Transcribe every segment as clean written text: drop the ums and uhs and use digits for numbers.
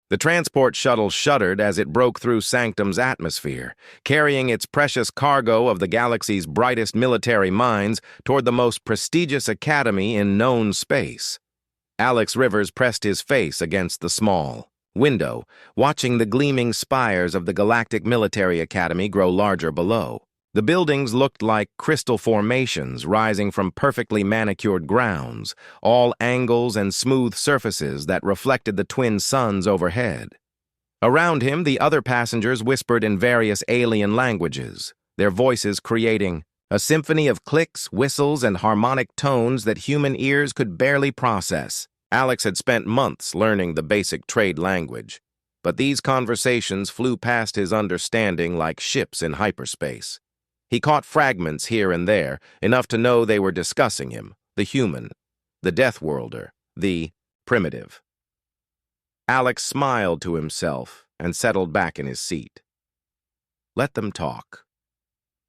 The transport shuttle shuddered as it broke through Sanctum's atmosphere, carrying its precious cargo of the galaxy's brightest military minds toward the most prestigious academy in known space. Alex Rivers pressed his face against the small window, watching the gleaming spires of the Galactic Military Academy grow larger below. The buildings looked like crystal formations rising from perfectly manicured grounds, all angles and smooth surfaces that reflected the twin suns overhead. Around him, the other passengers whispered in various alien languages, their voices creating a symphony of clicks, whistles, and harmonic tones that human ears could barely process. Alex had spent months learning the basic trade language, but these conversations flew past his understanding like ships in hyperspace. He caught fragments here and there, enough to know they were discussing him, the human, the Deathworlder, the primitive. Alex smiled to himself and settled back in his seat. Let them talk.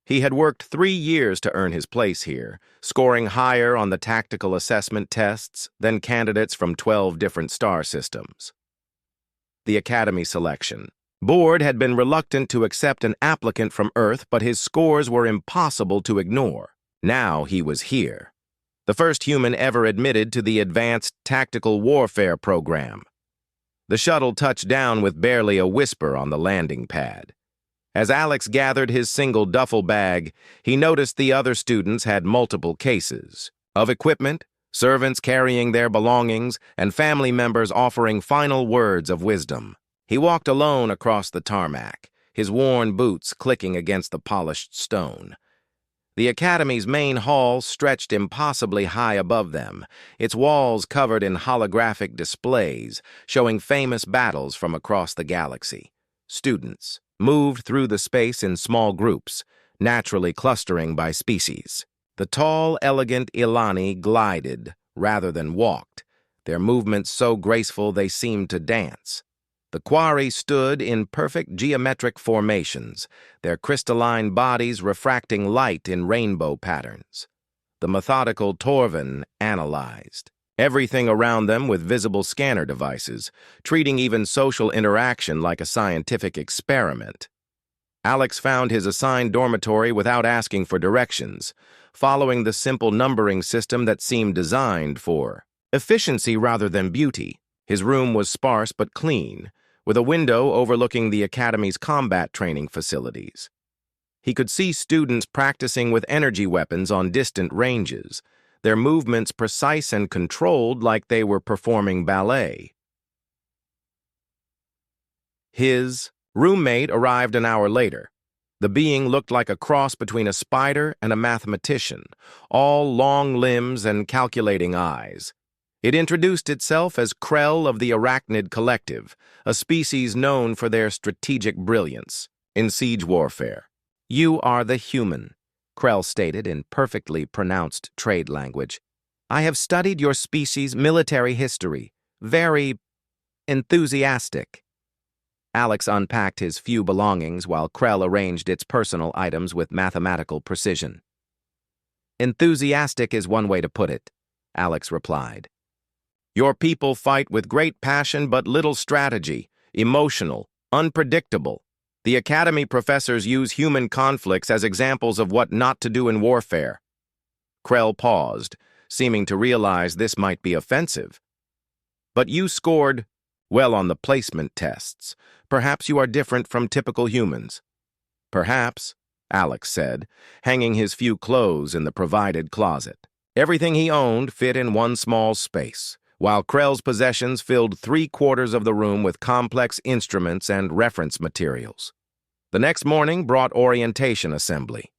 He had worked 3 years to earn his place here, scoring higher on the tactical assessment tests than candidates from 12 different star systems. The Academy selection. Board had been reluctant to accept an applicant from Earth, but his scores were impossible to ignore. Now he was here. The first human ever admitted to the Advanced Tactical Warfare program. The shuttle touched down with barely a whisper on the landing pad. As Alex gathered his single duffel bag, he noticed the other students had multiple cases of equipment, servants carrying their belongings, and family members offering final words of wisdom. He walked alone across the tarmac, his worn boots clicking against the polished stone. The Academy's main hall stretched impossibly high above them, its walls covered in holographic displays showing famous battles from across the galaxy. Students moved through the space in small groups, naturally clustering by species. The tall, elegant Ilani glided rather than walked, their movements so graceful they seemed to dance. The quarry stood in perfect geometric formations, their crystalline bodies refracting light in rainbow patterns. The methodical Torvin analyzed everything around them with visible scanner devices, treating even social interaction like a scientific experiment. Alex found his assigned dormitory without asking for directions, following the simple numbering system that seemed designed for efficiency rather than beauty. His room was sparse but clean, with a window overlooking the Academy's combat training facilities. He could see students practicing with energy weapons on distant ranges, their movements precise and controlled like they were performing ballet. His roommate arrived an hour later. The being looked like a cross between a spider and a mathematician, all long limbs and calculating eyes. It introduced itself as Krell of the Arachnid Collective, a species known for their strategic brilliance in siege warfare. "You are the human," Krell stated in perfectly pronounced trade language. "I have studied your species' military history. Very enthusiastic." Alex unpacked his few belongings while Krell arranged its personal items with mathematical precision. "Enthusiastic is one way to put it," Alex replied. "Your people fight with great passion but little strategy, emotional, unpredictable. The Academy professors use human conflicts as examples of what not to do in warfare." Krell paused, seeming to realize this might be offensive. "But you scored well on the placement tests. Perhaps you are different from typical humans." "Perhaps," Alex said, hanging his few clothes in the provided closet. Everything he owned fit in one small space, while Krell's possessions filled 3/4 of the room with complex instruments and reference materials. The next morning brought orientation assembly.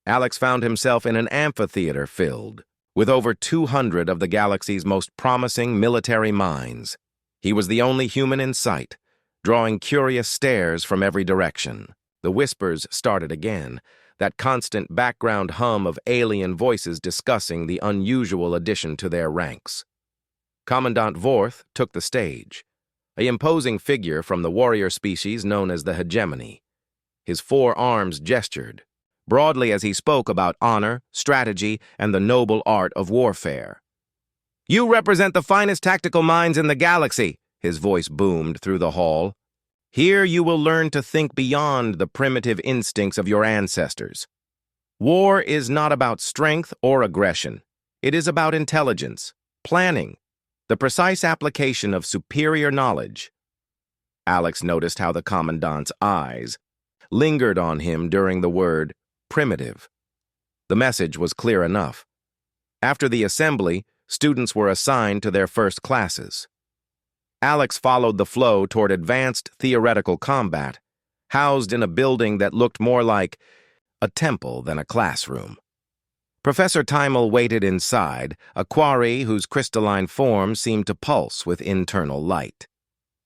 Alex found himself in an amphitheater filled with over 200 of the galaxy's most promising military minds. He was the only human in sight, drawing curious stares from every direction. The whispers started again, that constant background hum of alien voices discussing the unusual addition to their ranks. Commandant Vorth took the stage, an imposing figure from the warrior species known as the hegemony. His 4 arms gestured, broadly as he spoke about honor, strategy, and the noble art of warfare. "You represent the finest tactical minds in the galaxy," his voice boomed through the hall. "Here you will learn to think beyond the primitive instincts of your ancestors. War is not about strength or aggression. It is about intelligence, planning, the precise application of superior knowledge." Alex noticed how the commandant's eyes lingered on him during the word primitive. The message was clear enough. After the assembly, students were assigned to their first classes. Alex followed the flow toward advanced theoretical combat, housed in a building that looked more like a temple than a classroom. Professor Timel waited inside, a quarry whose crystalline form seemed to pulse with internal light.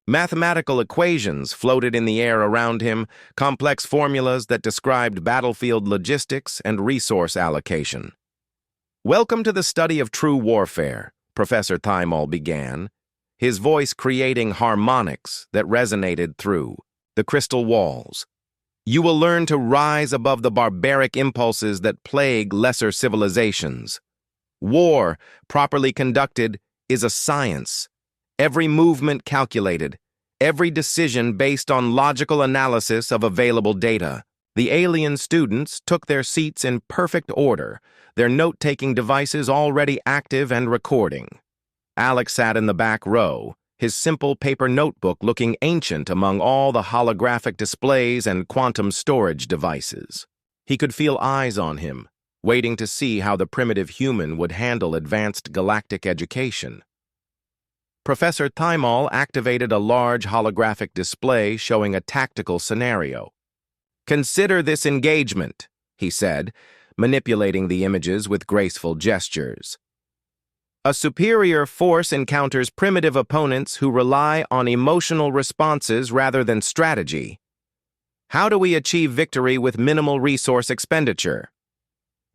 Mathematical equations floated in the air around him, complex formulas that described battlefield logistics and resource allocation. "Welcome to the study of true warfare," Professor Timel began, his voice creating harmonics that resonated through the crystal walls. "You will learn to rise above the barbaric impulses that plague lesser civilizations. War, properly conducted, is a science. Every movement calculated, every decision based on logical analysis of available data." The alien students took their seats in perfect order, their note-taking devices already active and recording. Alex sat in the back row, his simple paper notebook looking ancient among all the holographic displays and quantum storage devices. He could feel eyes on him, waiting to see how the primitive human would handle advanced galactic education. Professor Timel activated a large holographic display showing a tactical scenario. "Consider this engagement," he said, manipulating the images with graceful gestures. "A superior force encounters primitive opponents who rely on emotional responses rather than strategy. How do we achieve victory with minimal resource expenditure?"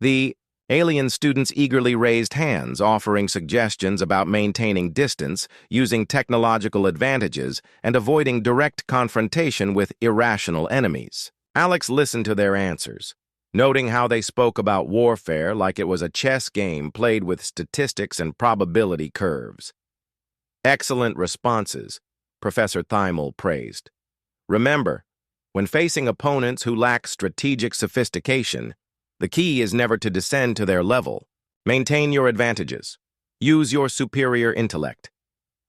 The alien students eagerly raised hands, offering suggestions about maintaining distance, using technological advantages, and avoiding direct confrontation with irrational enemies. Alex listened to their answers, noting how they spoke about warfare like it was a chess game played with statistics and probability curves. "Excellent responses," Professor Timel praised. "Remember, when facing opponents who lack strategic sophistication, the key is never to descend to their level. Maintain your advantages. Use your superior intellect.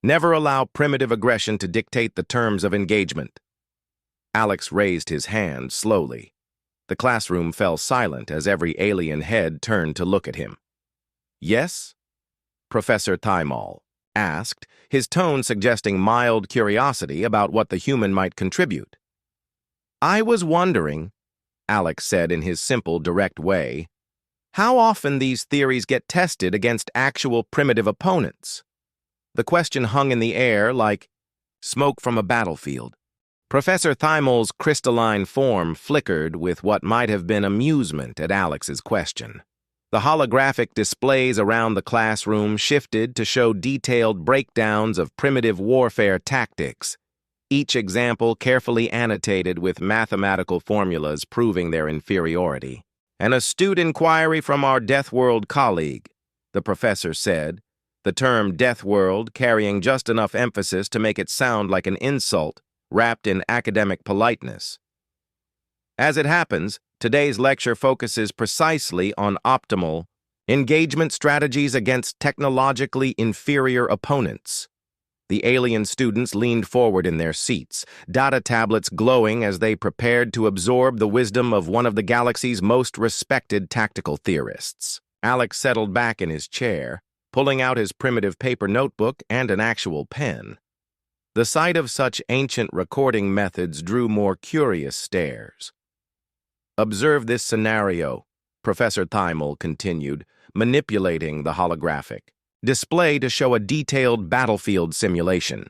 Never allow primitive aggression to dictate the terms of engagement." Alex raised his hand slowly. The classroom fell silent as every alien head turned to look at him. "Yes?" Professor Timel asked, his tone suggesting mild curiosity about what the human might contribute. "I was wondering," Alex said in his simple, direct way, "how often these theories get tested against actual primitive opponents?" The question hung in the air like smoke from a battlefield. Professor Thimel's crystalline form flickered with what might have been amusement at Alex's question. The holographic displays around the classroom shifted to show detailed breakdowns of primitive warfare tactics, each example carefully annotated with mathematical formulas proving their inferiority. "An astute inquiry from our Deathworld colleague," the professor said, the term Deathworld carrying just enough emphasis to make it sound like an insult wrapped in academic politeness. "As it happens, today's lecture focuses precisely on optimal engagement strategies against technologically inferior opponents." The alien students leaned forward in their seats, data tablets glowing as they prepared to absorb the wisdom of one of the galaxy's most respected tactical theorists. Alex settled back in his chair, pulling out his primitive paper notebook and an actual pen. The sight of such ancient recording methods drew more curious stares. "Observe this scenario," Professor Timel continued, manipulating the holographic display to show a detailed battlefield simulation.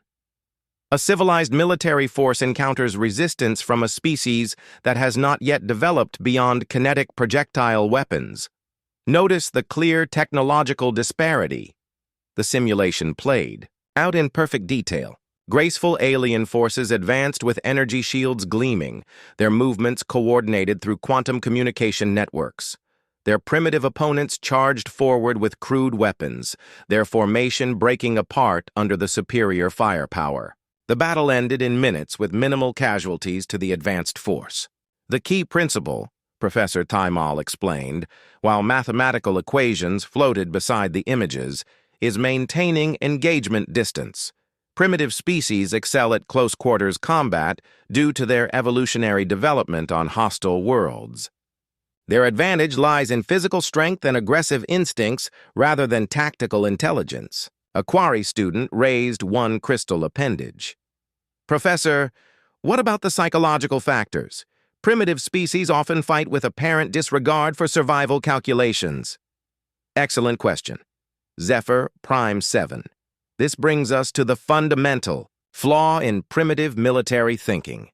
"A civilized military force encounters resistance from a species that has not yet developed beyond kinetic projectile weapons. Notice the clear technological disparity." The simulation played out in perfect detail. Graceful alien forces advanced with energy shields gleaming, their movements coordinated through quantum communication networks. Their primitive opponents charged forward with crude weapons, their formation breaking apart under the superior firepower. The battle ended in minutes with minimal casualties to the advanced force. The key principle, Professor Taimal explained, while mathematical equations floated beside the images, is maintaining engagement distance. Primitive species excel at close-quarters combat due to their evolutionary development on hostile worlds. Their advantage lies in physical strength and aggressive instincts rather than tactical intelligence. A Quarry student raised one crystal appendage. Professor, what about the psychological factors? Primitive species often fight with apparent disregard for survival calculations. Excellent question. Zephyr Prime 7. This brings us to the fundamental flaw in primitive military thinking.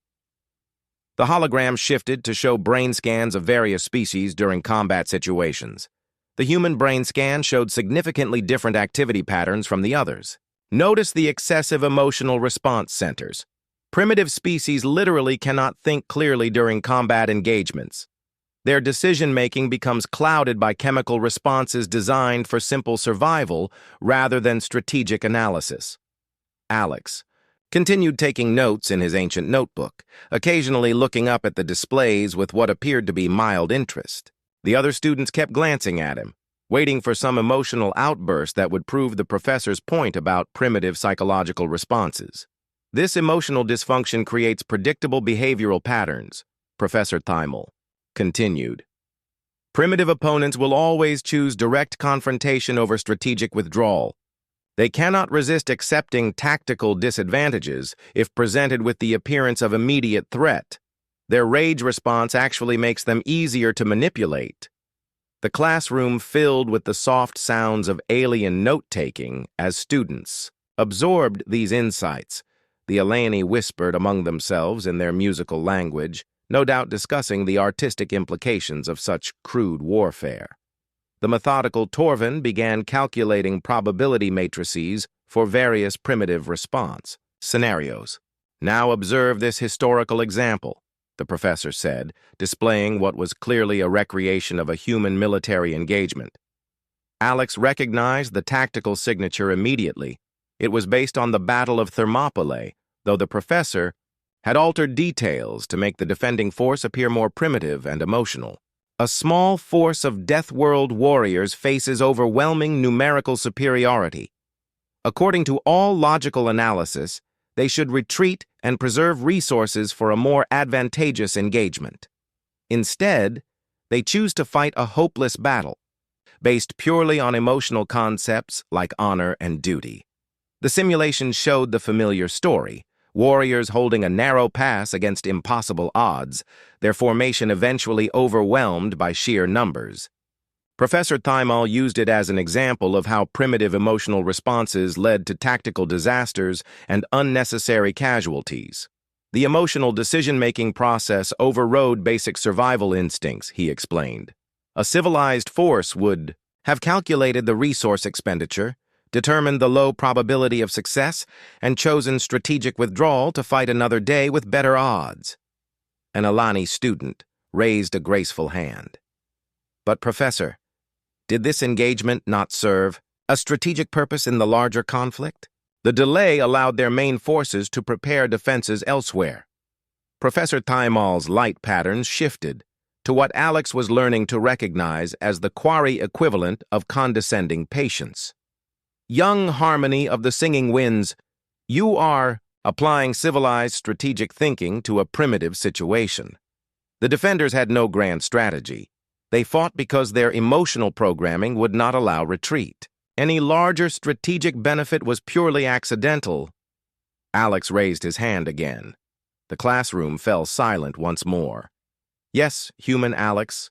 The hologram shifted to show brain scans of various species during combat situations. The human brain scan showed significantly different activity patterns from the others. Notice the excessive emotional response centers. Primitive species literally cannot think clearly during combat engagements. Their decision-making becomes clouded by chemical responses designed for simple survival rather than strategic analysis. Alex continued taking notes in his ancient notebook, occasionally looking up at the displays with what appeared to be mild interest. The other students kept glancing at him, waiting for some emotional outburst that would prove the professor's point about primitive psychological responses. This emotional dysfunction creates predictable behavioral patterns, Professor Thymal continued. Primitive opponents will always choose direct confrontation over strategic withdrawal. They cannot resist accepting tactical disadvantages if presented with the appearance of immediate threat. Their rage response actually makes them easier to manipulate. The classroom filled with the soft sounds of alien note-taking as students absorbed these insights. The Alani whispered among themselves in their musical language, no doubt discussing the artistic implications of such crude warfare. The methodical Torvin began calculating probability matrices for various primitive response scenarios. Now observe this historical example, the professor said, displaying what was clearly a recreation of a human military engagement. Alex recognized the tactical signature immediately. It was based on the Battle of Thermopylae, though the professor had altered details to make the defending force appear more primitive and emotional. A small force of Deathworld warriors faces overwhelming numerical superiority. According to all logical analysis, they should retreat and preserve resources for a more advantageous engagement. Instead, they choose to fight a hopeless battle, based purely on emotional concepts like honor and duty. The simulation showed the familiar story. Warriors holding a narrow pass against impossible odds, their formation eventually overwhelmed by sheer numbers. Professor Thymal used it as an example of how primitive emotional responses led to tactical disasters and unnecessary casualties. The emotional decision-making process overrode basic survival instincts, he explained. A civilized force would have calculated the resource expenditure, determined the low probability of success, and chosen strategic withdrawal to fight another day with better odds. An Alani student raised a graceful hand. But, Professor, did this engagement not serve a strategic purpose in the larger conflict? The delay allowed their main forces to prepare defenses elsewhere. Professor Thymal's light patterns shifted to what Alex was learning to recognize as the Quarry equivalent of condescending patience. Young harmony of the singing winds, you are applying civilized strategic thinking to a primitive situation. The defenders had no grand strategy. They fought because their emotional programming would not allow retreat. Any larger strategic benefit was purely accidental. Alex raised his hand again. The classroom fell silent once more. Yes, human Alex.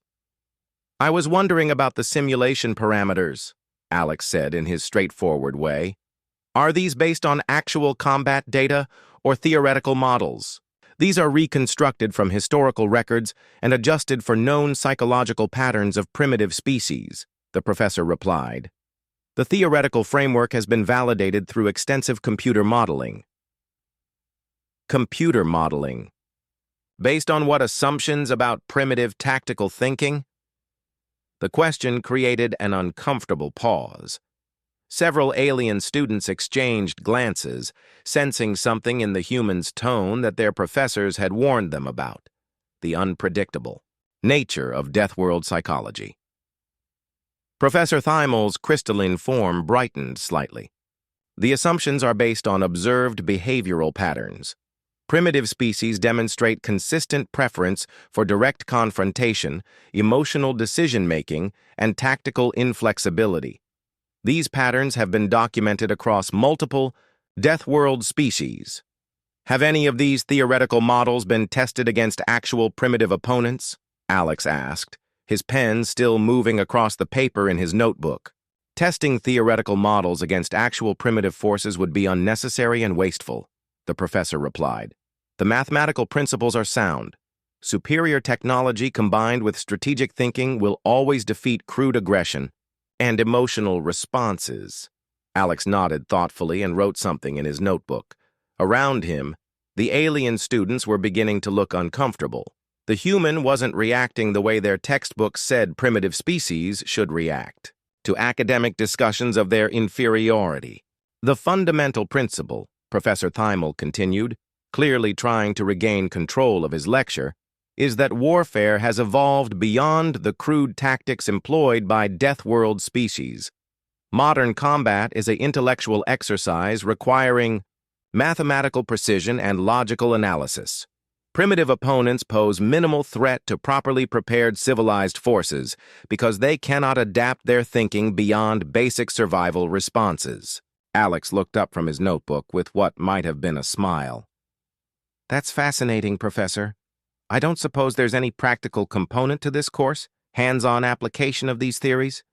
I was wondering about the simulation parameters, Alex said in his straightforward way. Are these based on actual combat data or theoretical models? These are reconstructed from historical records and adjusted for known psychological patterns of primitive species, the professor replied. The theoretical framework has been validated through extensive computer modeling. Computer modeling. Based on what assumptions about primitive tactical thinking? The question created an uncomfortable pause. Several alien students exchanged glances, sensing something in the humans' tone that their professors had warned them about: the unpredictable nature of Deathworld psychology. Professor Thimel's crystalline form brightened slightly. The assumptions are based on observed behavioral patterns. Primitive species demonstrate consistent preference for direct confrontation, emotional decision-making, and tactical inflexibility. These patterns have been documented across multiple Deathworld species. Have any of these theoretical models been tested against actual primitive opponents? Alex asked, his pen still moving across the paper in his notebook. Testing theoretical models against actual primitive forces would be unnecessary and wasteful, the professor replied. The mathematical principles are sound. Superior technology combined with strategic thinking will always defeat crude aggression and emotional responses. Alex nodded thoughtfully and wrote something in his notebook. Around him, the alien students were beginning to look uncomfortable. The human wasn't reacting the way their textbooks said primitive species should react to academic discussions of their inferiority. The fundamental principle, Professor Thymel continued, clearly trying to regain control of his lecture, is that warfare has evolved beyond the crude tactics employed by Deathworld species. Modern combat is an intellectual exercise requiring mathematical precision and logical analysis. Primitive opponents pose minimal threat to properly prepared civilized forces because they cannot adapt their thinking beyond basic survival responses. Alex looked up from his notebook with what might have been a smile. That's fascinating, Professor. I don't suppose there's any practical component to this course, hands-on application of these theories?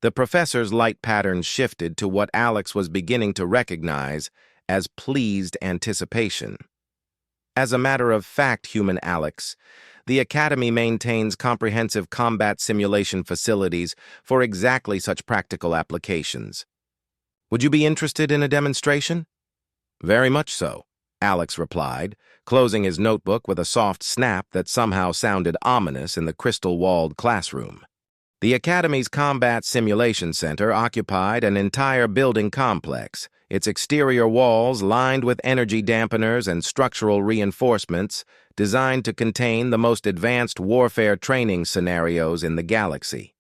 The professor's light patterns shifted to what Alex was beginning to recognize as pleased anticipation. As a matter of fact, human Alex, the Academy maintains comprehensive combat simulation facilities for exactly such practical applications. Would you be interested in a demonstration? Very much so, Alex replied, closing his notebook with a soft snap that somehow sounded ominous in the crystal-walled classroom. The Academy's Combat Simulation Center occupied an entire building complex, its exterior walls lined with energy dampeners and structural reinforcements designed to contain the most advanced warfare training scenarios in the galaxy.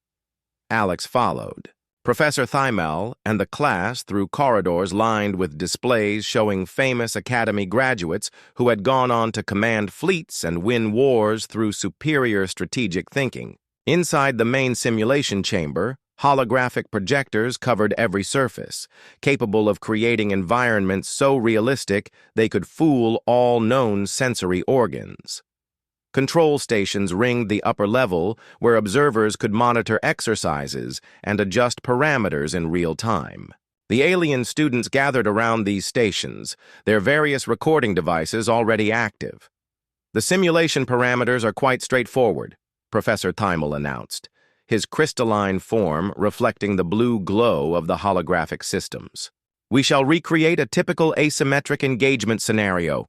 Alex followed, Professor Thymel and the class through corridors lined with displays showing famous Academy graduates who had gone on to command fleets and win wars through superior strategic thinking. Inside the main simulation chamber, holographic projectors covered every surface, capable of creating environments so realistic they could fool all known sensory organs. Control stations ringed the upper level where observers could monitor exercises and adjust parameters in real time. The alien students gathered around these stations, their various recording devices already active. The simulation parameters are quite straightforward, Professor Thymel announced, his crystalline form reflecting the blue glow of the holographic systems. We shall recreate a typical asymmetric engagement scenario.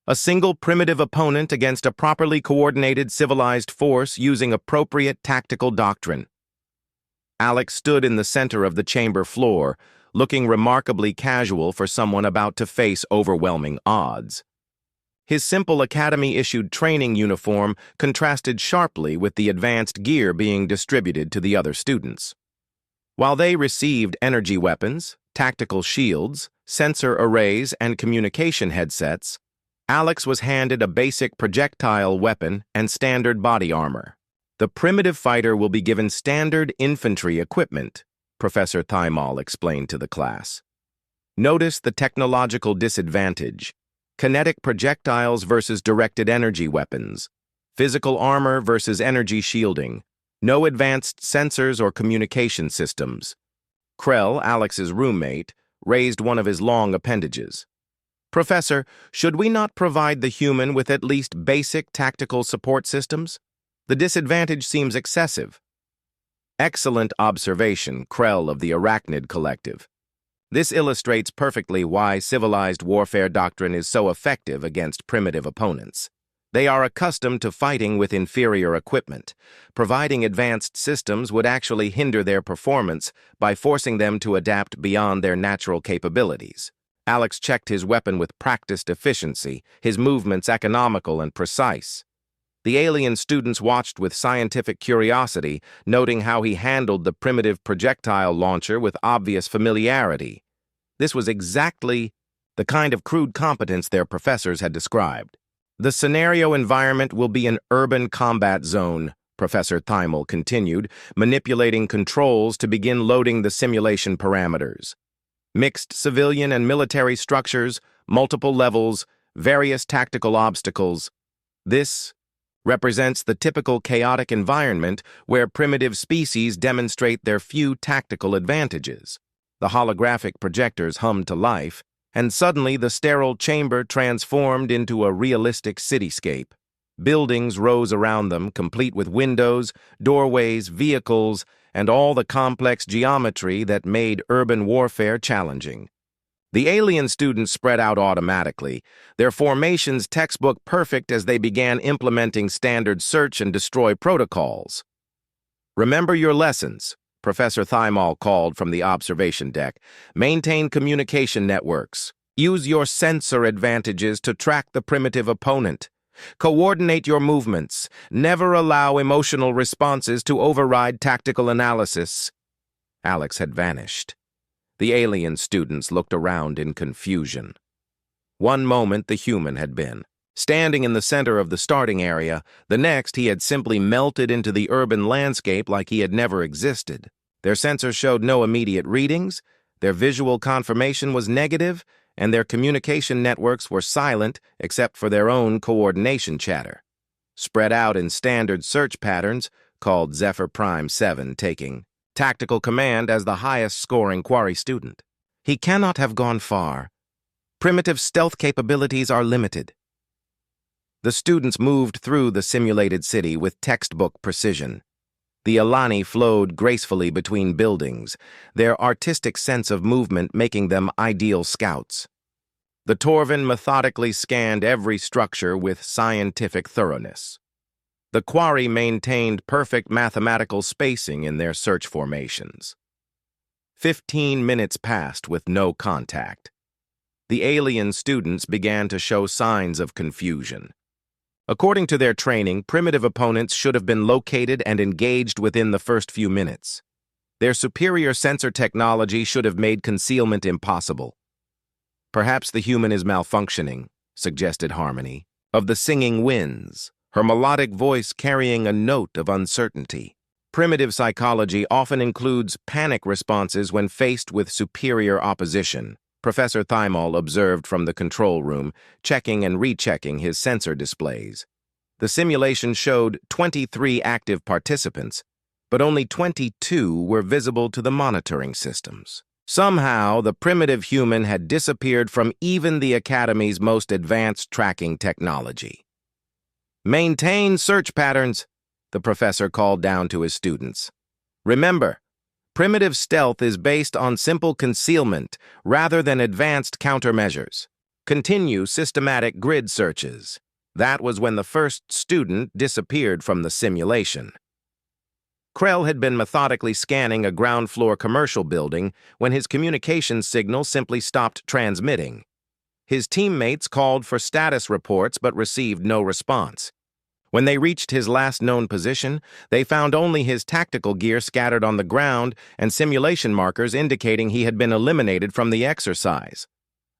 A single primitive opponent against a properly coordinated civilized force using appropriate tactical doctrine. Alex stood in the center of the chamber floor, looking remarkably casual for someone about to face overwhelming odds. His simple Academy-issued training uniform contrasted sharply with the advanced gear being distributed to the other students. While they received energy weapons, tactical shields, sensor arrays, and communication headsets, Alex was handed a basic projectile weapon and standard body armor. The primitive fighter will be given standard infantry equipment, Professor Thymel explained to the class. Notice the technological disadvantage. Kinetic projectiles versus directed energy weapons. Physical armor versus energy shielding. No advanced sensors or communication systems. Krell, Alex's roommate, raised one of his long appendages. Professor, should we not provide the human with at least basic tactical support systems? The disadvantage seems excessive. Excellent observation, Krell of the Arachnid Collective. This illustrates perfectly why civilized warfare doctrine is so effective against primitive opponents. They are accustomed to fighting with inferior equipment. Providing advanced systems would actually hinder their performance by forcing them to adapt beyond their natural capabilities. Alex checked his weapon with practiced efficiency, his movements economical and precise. The alien students watched with scientific curiosity, noting how he handled the primitive projectile launcher with obvious familiarity. This was exactly the kind of crude competence their professors had described. The scenario environment will be an urban combat zone, Professor Thymel continued, manipulating controls to begin loading the simulation parameters. Mixed civilian and military structures, multiple levels, various tactical obstacles. This represents the typical chaotic environment where primitive species demonstrate their few tactical advantages. The holographic projectors hummed to life, and suddenly the sterile chamber transformed into a realistic cityscape. Buildings rose around them, complete with windows, doorways, vehicles, and all the complex geometry that made urban warfare challenging. The alien students spread out automatically, their formations textbook perfect as they began implementing standard search and destroy protocols. "Remember your lessons," Professor Thymel called from the observation deck. "Maintain communication networks. Use your sensor advantages to track the primitive opponent. Coordinate your movements. Never allow emotional responses to override tactical analysis." Alex had vanished. The alien students looked around in confusion. One moment the human had been, standing in the center of the starting area. The next he had simply melted into the urban landscape like he had never existed. Their sensors showed no immediate readings, their visual confirmation was negative, and their communication networks were silent except for their own coordination chatter. Spread out in standard search patterns, called Zephyr Prime 7 taking tactical command as the highest-scoring quarry student. He cannot have gone far. Primitive stealth capabilities are limited. The students moved through the simulated city with textbook precision. The Alani flowed gracefully between buildings, their artistic sense of movement making them ideal scouts. The Torvin methodically scanned every structure with scientific thoroughness. The quarry maintained perfect mathematical spacing in their search formations. 15 minutes passed with no contact. The alien students began to show signs of confusion. According to their training, primitive opponents should have been located and engaged within the first few minutes. Their superior sensor technology should have made concealment impossible. "Perhaps the human is malfunctioning," suggested Harmony, of the singing winds, her melodic voice carrying a note of uncertainty. Primitive psychology often includes panic responses when faced with superior opposition, Professor Thymel observed from the control room, checking and rechecking his sensor displays. The simulation showed 23 active participants, but only 22 were visible to the monitoring systems. Somehow, the primitive human had disappeared from even the Academy's most advanced tracking technology. "Maintain search patterns," the professor called down to his students. "Remember, primitive stealth is based on simple concealment rather than advanced countermeasures. Continue systematic grid searches." That was when the first student disappeared from the simulation. Krell had been methodically scanning a ground-floor commercial building when his communication signal simply stopped transmitting. His teammates called for status reports but received no response. When they reached his last known position, they found only his tactical gear scattered on the ground and simulation markers indicating he had been eliminated from the exercise.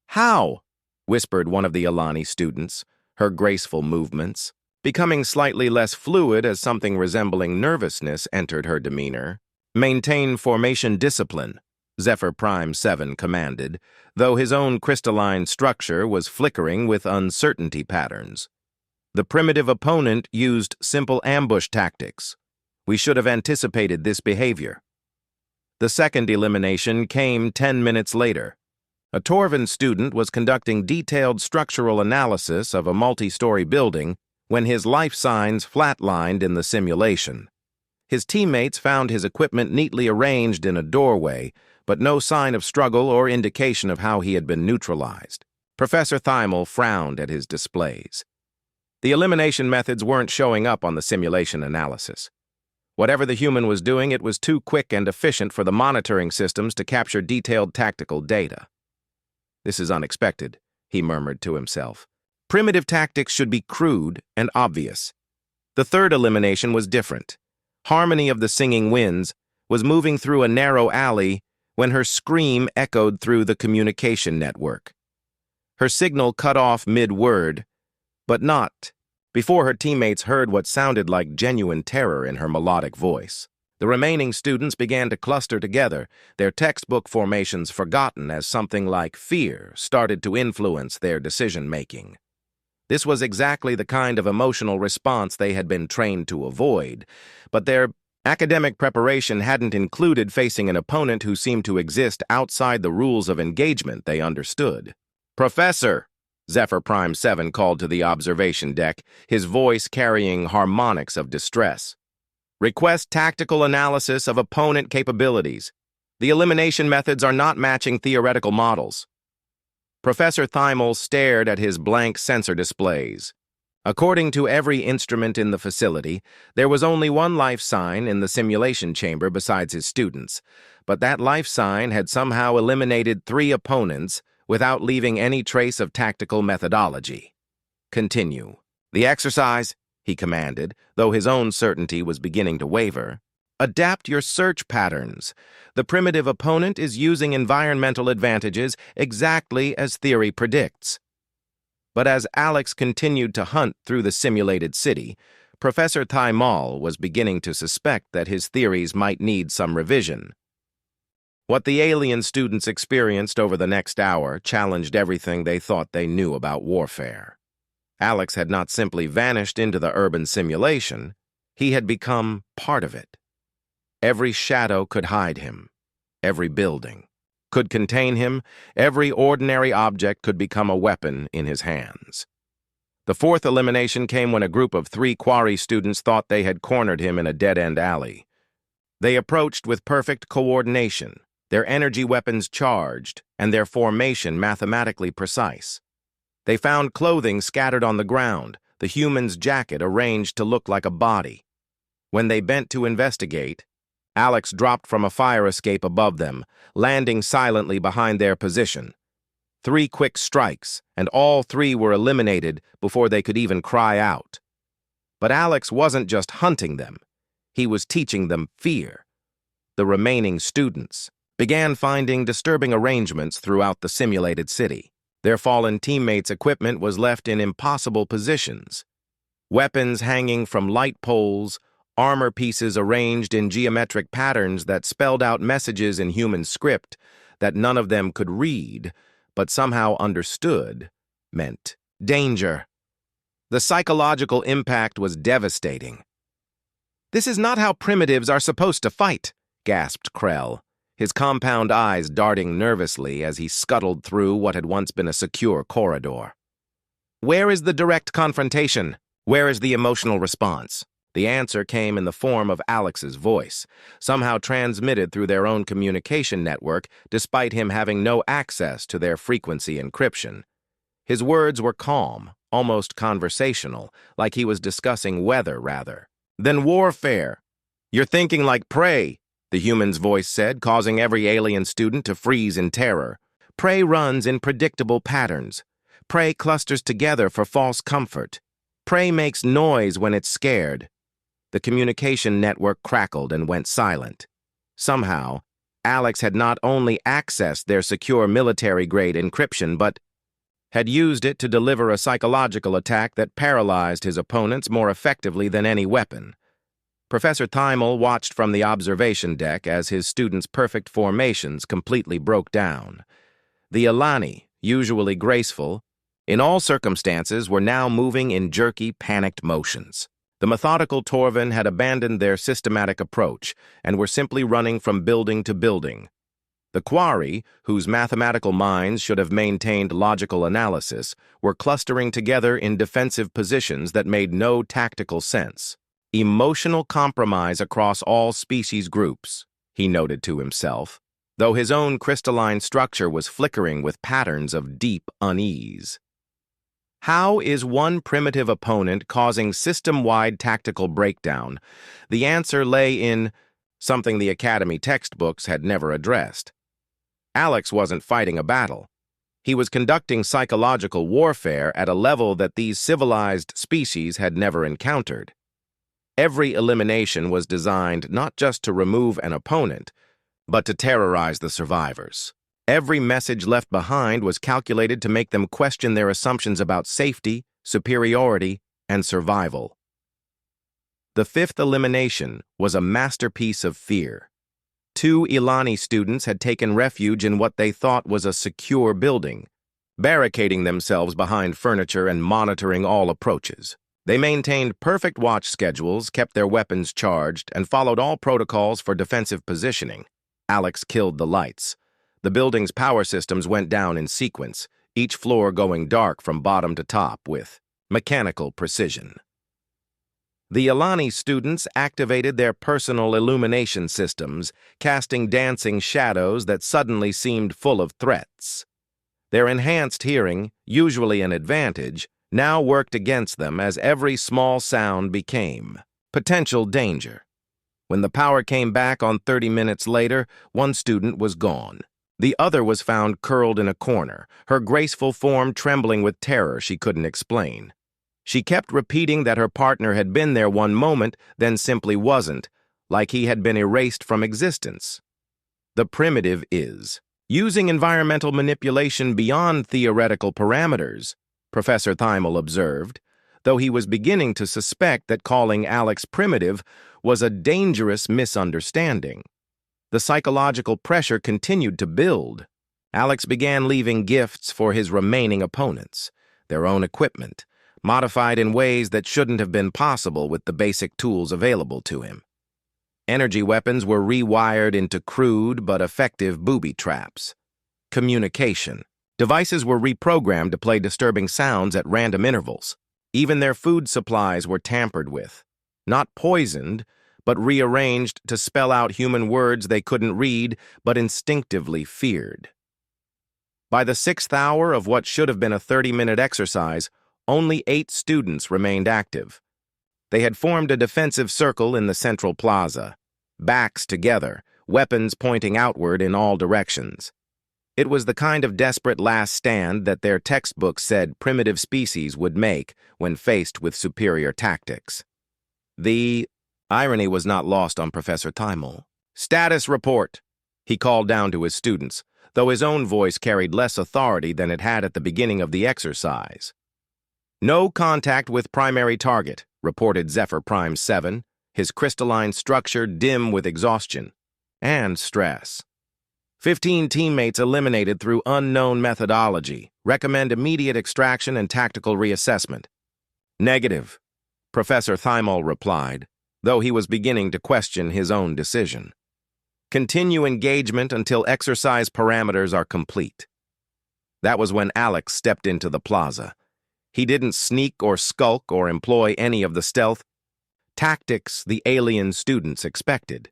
"How?" whispered one of the Alani students, her graceful movements becoming slightly less fluid as something resembling nervousness entered her demeanor. "Maintain formation discipline," Zephyr Prime 7 commanded, though his own crystalline structure was flickering with uncertainty patterns. The primitive opponent used simple ambush tactics. We should have anticipated this behavior. The second elimination came 10 minutes later. A Torvin student was conducting detailed structural analysis of a multi-story building when his life signs flatlined in the simulation. His teammates found his equipment neatly arranged in a doorway, but no sign of struggle or indication of how he had been neutralized. Professor Thymel frowned at his displays. The elimination methods weren't showing up on the simulation analysis. Whatever the human was doing, it was too quick and efficient for the monitoring systems to capture detailed tactical data. "This is unexpected," he murmured to himself. "Primitive tactics should be crude and obvious." The third elimination was different. Harmony of the Singing Winds was moving through a narrow alley when her scream echoed through the communication network. Her signal cut off mid-word, but not before her teammates heard what sounded like genuine terror in her melodic voice. The remaining students began to cluster together, their textbook formations forgotten as something like fear started to influence their decision-making. This was exactly the kind of emotional response they had been trained to avoid, but their academic preparation hadn't included facing an opponent who seemed to exist outside the rules of engagement they understood. "Professor," Zephyr Prime 7 called to the observation deck, his voice carrying harmonics of distress. "Request tactical analysis of opponent capabilities. The elimination methods are not matching theoretical models." Professor Thymel stared at his blank sensor displays. According to every instrument in the facility, there was only one life sign in the simulation chamber besides his students, but that life sign had somehow eliminated 3 opponents without leaving any trace of tactical methodology. "Continue. The exercise," he commanded, though his own certainty was beginning to waver. "Adapt your search patterns. The primitive opponent is using environmental advantages exactly as theory predicts." But as Alex continued to hunt through the simulated city, Professor Thymel was beginning to suspect that his theories might need some revision. What the alien students experienced over the next hour challenged everything they thought they knew about warfare. Alex had not simply vanished into the urban simulation, he had become part of it. Every shadow could hide him. Every building could contain him. Every ordinary object could become a weapon in his hands. The fourth elimination came when a group of 3 Quarry students thought they had cornered him in a dead-end alley. They approached with perfect coordination, their energy weapons charged, and their formation mathematically precise. They found clothing scattered on the ground, the human's jacket arranged to look like a body. When they bent to investigate, Alex dropped from a fire escape above them, landing silently behind their position. 3 quick strikes, and all 3 were eliminated before they could even cry out. But Alex wasn't just hunting them, he was teaching them fear. The remaining students began finding disturbing arrangements throughout the simulated city. Their fallen teammates' equipment was left in impossible positions. Weapons hanging from light poles, armor pieces arranged in geometric patterns that spelled out messages in human script that none of them could read, but somehow understood, meant danger. The psychological impact was devastating. "This is not how primitives are supposed to fight," gasped Krell, his compound eyes darting nervously as he scuttled through what had once been a secure corridor. "Where is the direct confrontation? Where is the emotional response?" The answer came in the form of Alex's voice, somehow transmitted through their own communication network, despite him having no access to their frequency encryption. His words were calm, almost conversational, like he was discussing weather, rather. "Then warfare. You're thinking like prey," the human's voice said, causing every alien student to freeze in terror. "Prey runs in predictable patterns. Prey clusters together for false comfort. Prey makes noise when it's scared." The communication network crackled and went silent. Somehow, Alex had not only accessed their secure military-grade encryption, but had used it to deliver a psychological attack that paralyzed his opponents more effectively than any weapon. Professor Thymel watched from the observation deck as his students' perfect formations completely broke down. The Alani, usually graceful, in all circumstances were now moving in jerky, panicked motions. The methodical Torvin had abandoned their systematic approach and were simply running from building to building. The Quarry, whose mathematical minds should have maintained logical analysis, were clustering together in defensive positions that made no tactical sense. Emotional compromise across all species groups, he noted to himself, though his own crystalline structure was flickering with patterns of deep unease. How is one primitive opponent causing system-wide tactical breakdown? The answer lay in something the Academy textbooks had never addressed. Alex wasn't fighting a battle. He was conducting psychological warfare at a level that these civilized species had never encountered. Every elimination was designed not just to remove an opponent, but to terrorize the survivors. Every message left behind was calculated to make them question their assumptions about safety, superiority, and survival. The fifth elimination was a masterpiece of fear. 2 Ilani students had taken refuge in what they thought was a secure building, barricading themselves behind furniture and monitoring all approaches. They maintained perfect watch schedules, kept their weapons charged, and followed all protocols for defensive positioning. Alex killed the lights. The building's power systems went down in sequence, each floor going dark from bottom to top with mechanical precision. The Ilani students activated their personal illumination systems, casting dancing shadows that suddenly seemed full of threats. Their enhanced hearing, usually an advantage, now worked against them as every small sound became potential danger. When the power came back on 30 minutes later, one student was gone. The other was found curled in a corner, her graceful form trembling with terror she couldn't explain. She kept repeating that her partner had been there one moment, then simply wasn't, like he had been erased from existence. The primitive is using environmental manipulation beyond theoretical parameters, Professor Thymel observed, though he was beginning to suspect that calling Alex primitive was a dangerous misunderstanding. The psychological pressure continued to build. Alex began leaving gifts for his remaining opponents, their own equipment, modified in ways that shouldn't have been possible with the basic tools available to him. Energy weapons were rewired into crude but effective booby traps. Communication. Devices were reprogrammed to play disturbing sounds at random intervals. Even their food supplies were tampered with. Not poisoned, but rearranged to spell out human words they couldn't read but instinctively feared. By the 6th hour of what should have been a 30-minute exercise, only 8 students remained active. They had formed a defensive circle in the central plaza, backs together, weapons pointing outward in all directions. It was the kind of desperate last stand that their textbooks said primitive species would make when faced with superior tactics. The irony was not lost on Professor Thymel. "Status report," he called down to his students, though his own voice carried less authority than it had at the beginning of the exercise. "No contact with primary target," reported Zephyr Prime 7, his crystalline structure dim with exhaustion and stress. 15 teammates eliminated through unknown methodology. Recommend immediate extraction and tactical reassessment. "Negative," Professor Thymel replied, though he was beginning to question his own decision. "Continue engagement until exercise parameters are complete." That was when Alex stepped into the plaza. He didn't sneak or skulk or employ any of the stealth tactics the alien students expected.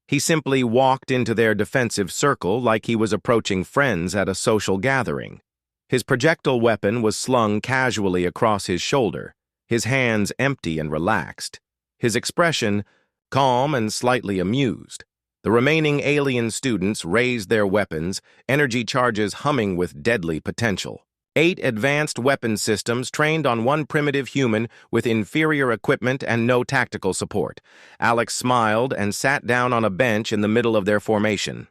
He simply walked into their defensive circle like he was approaching friends at a social gathering. His projectile weapon was slung casually across his shoulder, his hands empty and relaxed, his expression calm and slightly amused. The remaining alien students raised their weapons, energy charges humming with deadly potential. 8 advanced weapon systems trained on one primitive human with inferior equipment and no tactical support. Alex smiled and sat down on a bench in the middle of their formation.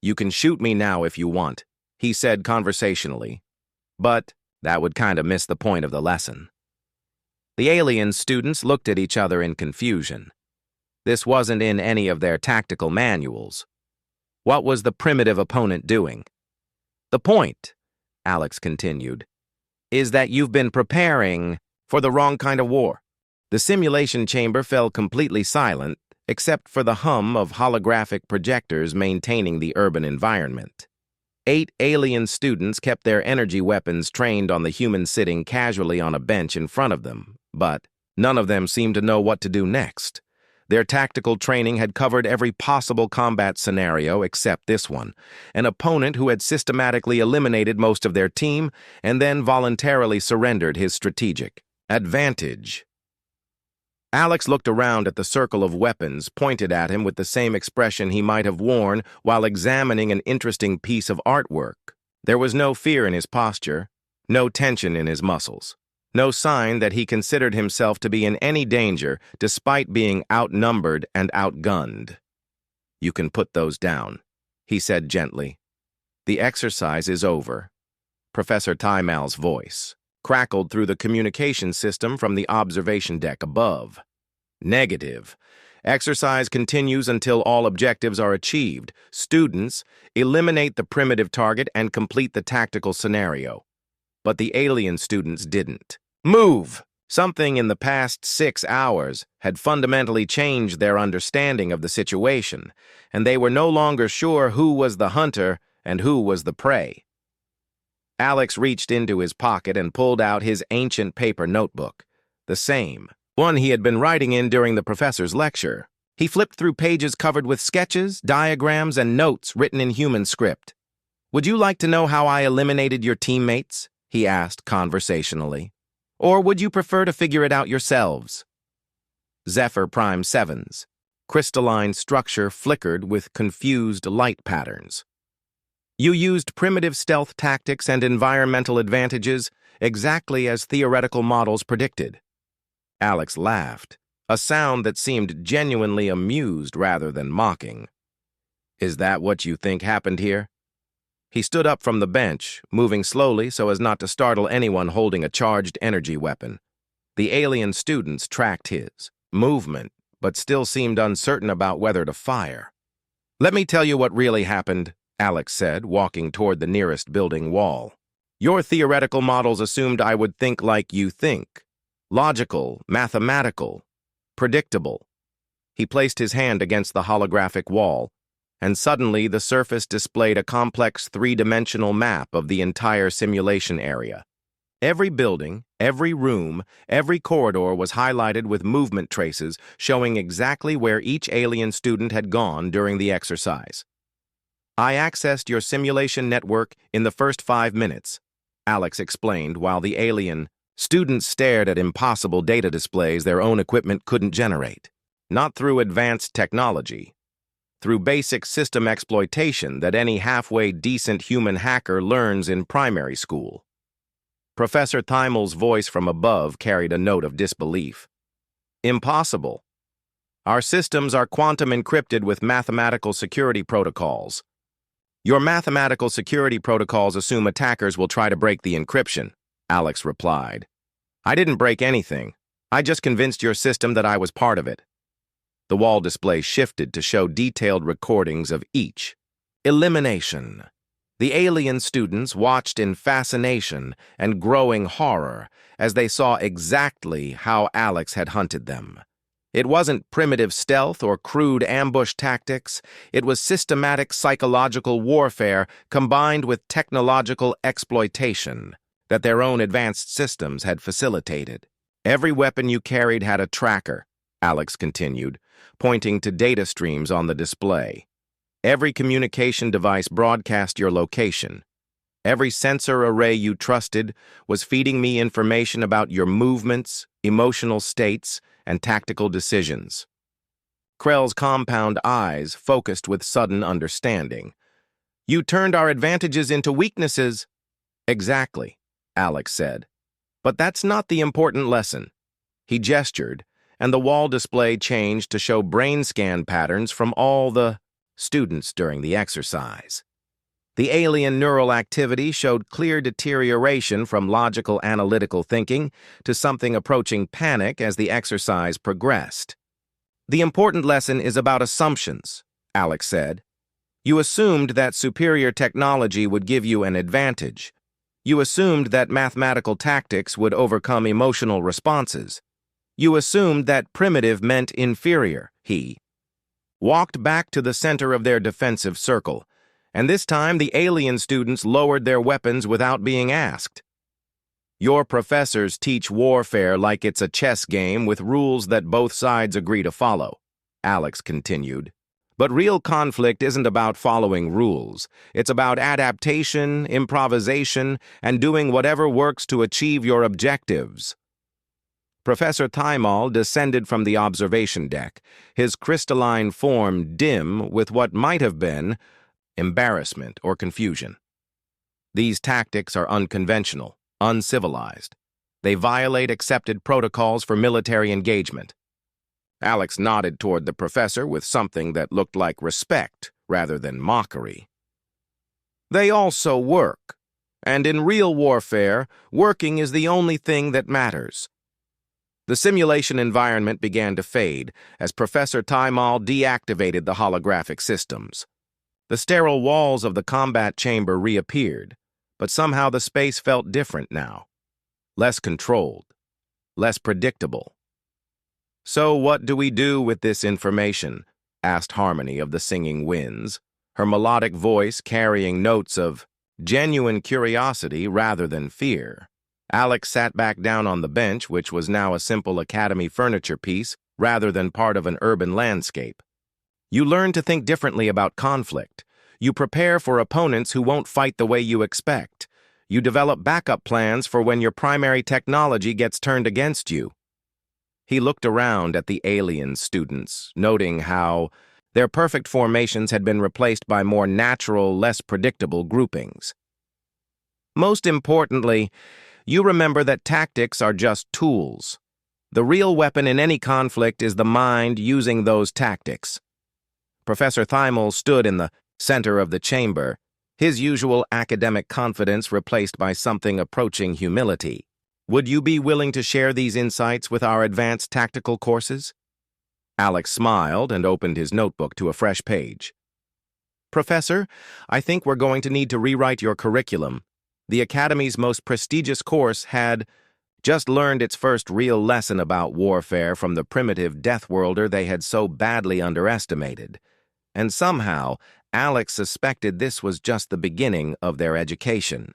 "You can shoot me now if you want," he said conversationally. But that would kind of miss the point of the lesson. The alien students looked at each other in confusion. This wasn't in any of their tactical manuals. What was the primitive opponent doing? "The point," Alex continued, "is that you've been preparing for the wrong kind of war." The simulation chamber fell completely silent, except for the hum of holographic projectors maintaining the urban environment. 8 alien students kept their energy weapons trained on the human sitting casually on a bench in front of them, but none of them seemed to know what to do next. Their tactical training had covered every possible combat scenario except this one, an opponent who had systematically eliminated most of their team and then voluntarily surrendered his strategic advantage. Alex looked around at the circle of weapons pointed at him with the same expression he might have worn while examining an interesting piece of artwork. There was no fear in his posture, no tension in his muscles. No sign that he considered himself to be in any danger despite being outnumbered and outgunned. "You can put those down," he said gently. "The exercise is over." Professor Tymal's voice crackled through the communication system from the observation deck above. "Negative. Exercise continues until all objectives are achieved. Students, eliminate the primitive target and complete the tactical scenario." But the alien students didn't. Move! Something in the past 6 hours had fundamentally changed their understanding of the situation, and they were no longer sure who was the hunter and who was the prey. Alex reached into his pocket and pulled out his ancient paper notebook, the same one he had been writing in during the professor's lecture. He flipped through pages covered with sketches, diagrams, and notes written in human script. "Would you like to know how I eliminated your teammates?" he asked conversationally. "Or would you prefer to figure it out yourselves?" Zephyr Prime 7's crystalline structure flickered with confused light patterns. "You used primitive stealth tactics and environmental advantages exactly as theoretical models predicted." Alex laughed, a sound that seemed genuinely amused rather than mocking. "Is that what you think happened here?" He stood up from the bench, moving slowly so as not to startle anyone holding a charged energy weapon. The alien students tracked his movement, but still seemed uncertain about whether to fire. "Let me tell you what really happened," Alex said, walking toward the nearest building wall. "Your theoretical models assumed I would think like you think. Logical, mathematical, predictable." He placed his hand against the holographic wall, and suddenly the surface displayed a complex three-dimensional map of the entire simulation area. Every building, every room, every corridor was highlighted with movement traces showing exactly where each alien student had gone during the exercise. "I accessed your simulation network in the first 5 minutes," Alex explained while the alien students stared at impossible data displays their own equipment couldn't generate. "Not through advanced technology. Through basic system exploitation that any halfway decent human hacker learns in primary school." Professor Thimel's voice from above carried a note of disbelief. "Impossible. Our systems are quantum encrypted with mathematical security protocols. Your mathematical security protocols assume attackers will try to break the encryption," Alex replied. "I didn't break anything. I just convinced your system that I was part of it." The wall display shifted to show detailed recordings of each elimination. The alien students watched in fascination and growing horror as they saw exactly how Alex had hunted them. It wasn't primitive stealth or crude ambush tactics. It was systematic psychological warfare combined with technological exploitation that their own advanced systems had facilitated. "Every weapon you carried had a tracker," Alex continued, pointing to data streams on the display. "Every communication device broadcast your location. Every sensor array you trusted was feeding me information about your movements, emotional states, and tactical decisions." Krell's compound eyes focused with sudden understanding. "You turned our advantages into weaknesses." "Exactly," Alex said. "But that's not the important lesson." He gestured, and the wall display changed to show brain scan patterns from all the students during the exercise. The alien neural activity showed clear deterioration from logical analytical thinking to something approaching panic as the exercise progressed. "The important lesson is about assumptions," Alex said. "You assumed that superior technology would give you an advantage. You assumed that mathematical tactics would overcome emotional responses. You assumed that primitive meant inferior." He walked back to the center of their defensive circle, and this time the alien students lowered their weapons without being asked. "Your professors teach warfare like it's a chess game with rules that both sides agree to follow." Alex continued. But real conflict isn't about following rules. It's about adaptation, improvisation, and doing whatever works to achieve your objectives. Professor Thymol descended from the observation deck, his crystalline form dim with what might have been embarrassment or confusion. These tactics are unconventional, uncivilized. They violate accepted protocols for military engagement. Alex nodded toward the professor with something that looked like respect rather than mockery. They also work, and in real warfare, working is the only thing that matters. The simulation environment began to fade as Professor Thymol deactivated the holographic systems. The sterile walls of the combat chamber reappeared, but somehow the space felt different now. Less controlled, less predictable. "So what do we do with this information?" asked Harmony of the Singing Winds, her melodic voice carrying notes of genuine curiosity rather than fear. Alex sat back down on the bench, which was now a simple academy furniture piece rather than part of an urban landscape. "You learn to think differently about conflict. You prepare for opponents who won't fight the way you expect. You develop backup plans for when your primary technology gets turned against you." He looked around at the alien students, noting how their perfect formations had been replaced by more natural, less predictable groupings. "Most importantly, you remember that tactics are just tools. The real weapon in any conflict is the mind using those tactics." Professor Thymol stood in the center of the chamber, his usual academic confidence replaced by something approaching humility. "Would you be willing to share these insights with our advanced tactical courses?" Alex smiled and opened his notebook to a fresh page. "Professor, I think we're going to need to rewrite your curriculum. The Academy's most prestigious course had just learned its first real lesson about warfare from the primitive Deathworlder they had so badly underestimated. And somehow, Alex suspected this was just the beginning of their education.